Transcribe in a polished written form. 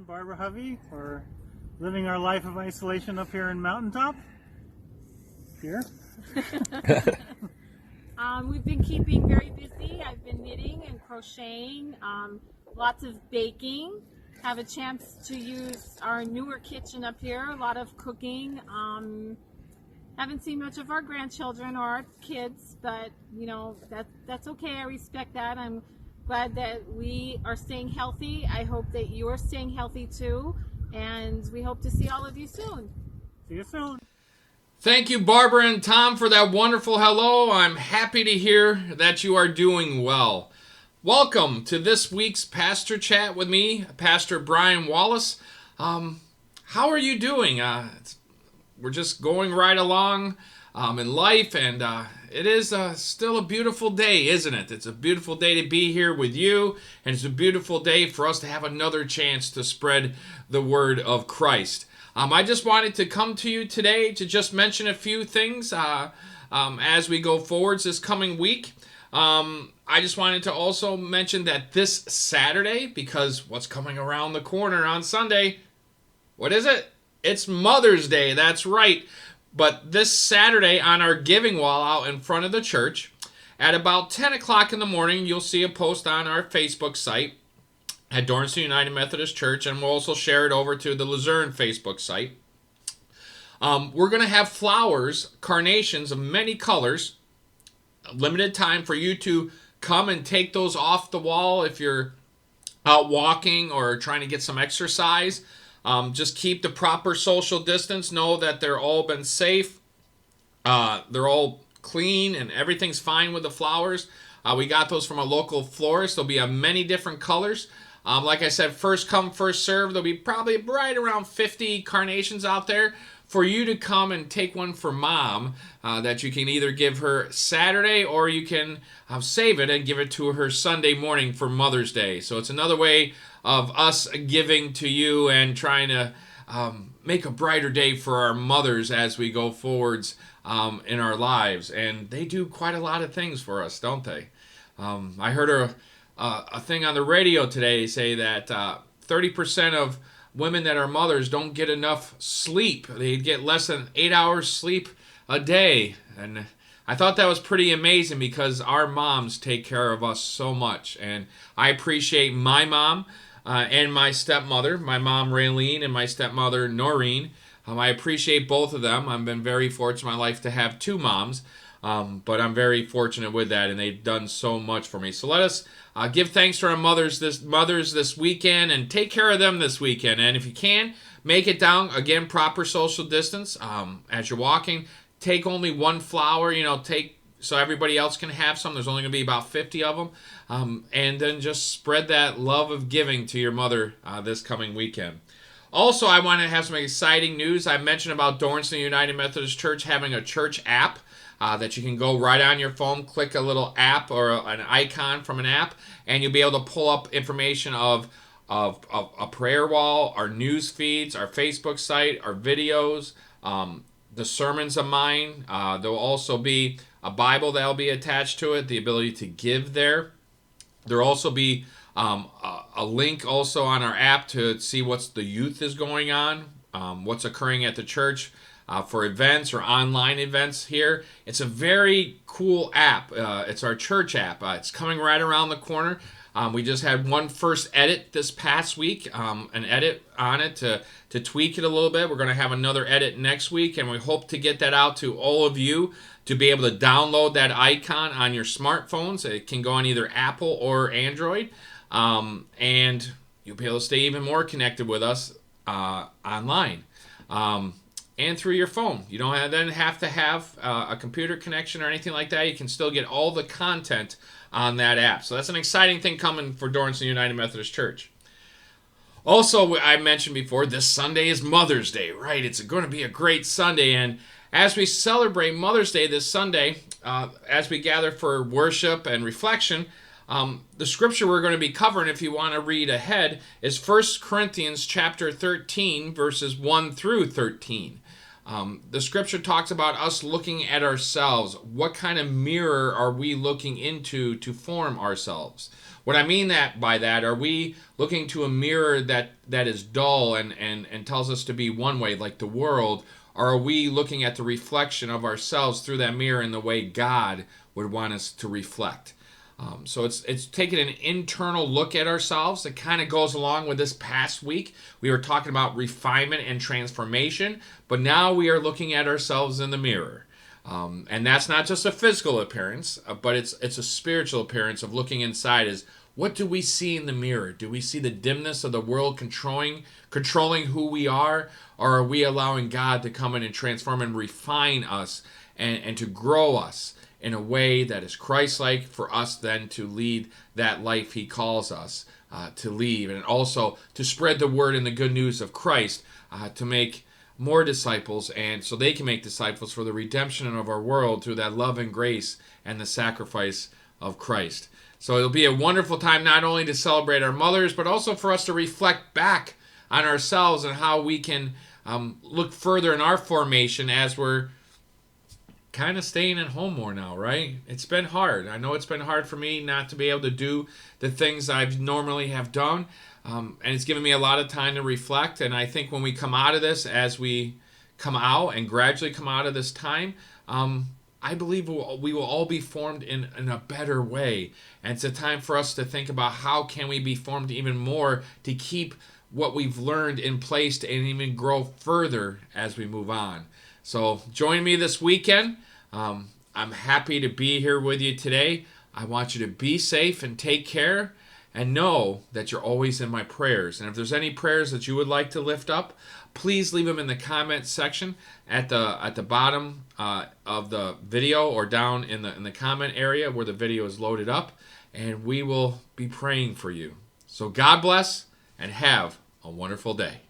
and Barbara Hovey. We're living our life of isolation up here in Mountaintop. Here. We've been keeping very busy. I've been knitting and crocheting, lots of baking. Have a chance to use our newer kitchen up here, a lot of cooking. Haven't seen much of our grandchildren or our kids, but you know, that's okay. I respect that. I'm glad that we are staying healthy. I hope that you are staying healthy too, and we hope to see all of you soon. See you soon. Thank you, Barbara and Tom, for that wonderful hello. I'm happy to hear that you are doing well. Welcome to this week's Pastor Chat with me, Pastor Brian Wallace. How are you doing? We're just going right along in life, and it is still a beautiful day, isn't it? It's a beautiful day to be here with you, and it's a beautiful day for us to have another chance to spread the word of Christ. I just wanted to come to you today to just mention a few things as we go forwards this coming week. I just wanted to also mention that this Saturday, because what's coming around the corner on Sunday, what is it? It's Mother's Day, that's right. But this Saturday on our giving wall out in front of the church, at about 10 o'clock in the morning, you'll see a post on our Facebook site at Dornston United Methodist Church, and we'll also share it over to the Luzerne Facebook site. We're going to have flowers, carnations of many colors, a limited time for you to come and take those off the wall if you're out walking or trying to get some exercise. Just keep the proper social distance. Know that they're all been safe. They're all clean and everything's fine with the flowers. We got those from a local florist. There'll be many different colors. Like I said, first come, first serve. There'll be probably right around 50 carnations out there for you to come and take one for Mom that you can either give her Saturday or you can save it and give it to her Sunday morning for Mother's Day. So it's another way of us giving to you and trying to make a brighter day for our mothers as we go forwards in our lives. And they do quite a lot of things for us, don't they? I heard a thing on the radio today say that 30% of women that are mothers don't get enough sleep. They get less than 8 hours sleep a day. And I thought that was pretty amazing because our moms take care of us so much. And I appreciate my mom and my stepmother, my mom Raylene and my stepmother Noreen. I appreciate both of them. I've been very fortunate in my life to have two moms. But I'm very fortunate with that, and they've done so much for me. So let us give thanks to our mothers this weekend, and take care of them this weekend. And if you can, make it down. Again, proper social distance as you're walking. Take only one flower, so everybody else can have some. There's only going to be about 50 of them. And then just spread that love of giving to your mother this coming weekend. Also, I want to have some exciting news. I mentioned about Dornston United Methodist Church having a church app. That you can go right on your phone, click a little app or an icon from an app, and you'll be able to pull up information of a prayer wall, our news feeds, our Facebook site, our videos, the sermons of mine. There will also be a Bible that will be attached to it, the ability to give there. There will also be a link also on our app to see what's the youth is going on, what's occurring at the church. For events or online events here. It's a very cool app. It's our church app. It's coming right around the corner. We just had one first edit this past week, an edit on it to tweak it a little bit. We're going to have another edit next week, and we hope to get that out to all of you to be able to download that icon on your smartphones. It can go on either Apple or Android, and you'll be able to stay even more connected with us online. And through your phone. You don't have to have a computer connection or anything like that. You can still get all the content on that app. So that's an exciting thing coming for Dornston United Methodist Church. Also, I mentioned before, this Sunday is Mother's Day, right? It's going to be a great Sunday. And as we celebrate Mother's Day this Sunday, as we gather for worship and reflection, the scripture we're going to be covering, if you want to read ahead, is 1 Corinthians chapter 13, verses 1 through 13. The scripture talks about us looking at ourselves. What kind of mirror are we looking into to form ourselves? What I mean by that, are we looking to a mirror that is dull and tells us to be one way, like the world, or are we looking at the reflection of ourselves through that mirror in the way God would want us to reflect? So it's taking an internal look at ourselves. It kind of goes along with this past week. We were talking about refinement and transformation, but now we are looking at ourselves in the mirror. And that's not just a physical appearance, but it's a spiritual appearance of looking inside. Is what do we see in the mirror? Do we see the dimness of the world controlling who we are, or are we allowing God to come in and transform and refine us and to grow us in a way that is Christ-like for us then to lead that life He calls us to lead, and also to spread the word and the good news of Christ to make more disciples, and so they can make disciples for the redemption of our world through that love and grace and the sacrifice of Christ. So it'll be a wonderful time not only to celebrate our mothers, but also for us to reflect back on ourselves and how we can look further in our formation as we're kind of staying at home more now, right? It's been hard. I know it's been hard for me not to be able to do the things I've normally have done. And it's given me a lot of time to reflect. And I think when we come out of this, as we come out and gradually come out of this time, I believe we will all be formed in a better way. And it's a time for us to think about how can we be formed even more to keep what we've learned in place and even grow further as we move on. So join me this weekend. I'm happy to be here with you today. I want you to be safe and take care, and know that you're always in my prayers. And if there's any prayers that you would like to lift up, please leave them in the comment section at the bottom of the video, or down in the comment area where the video is loaded up, and we will be praying for you. So God bless, and have a wonderful day.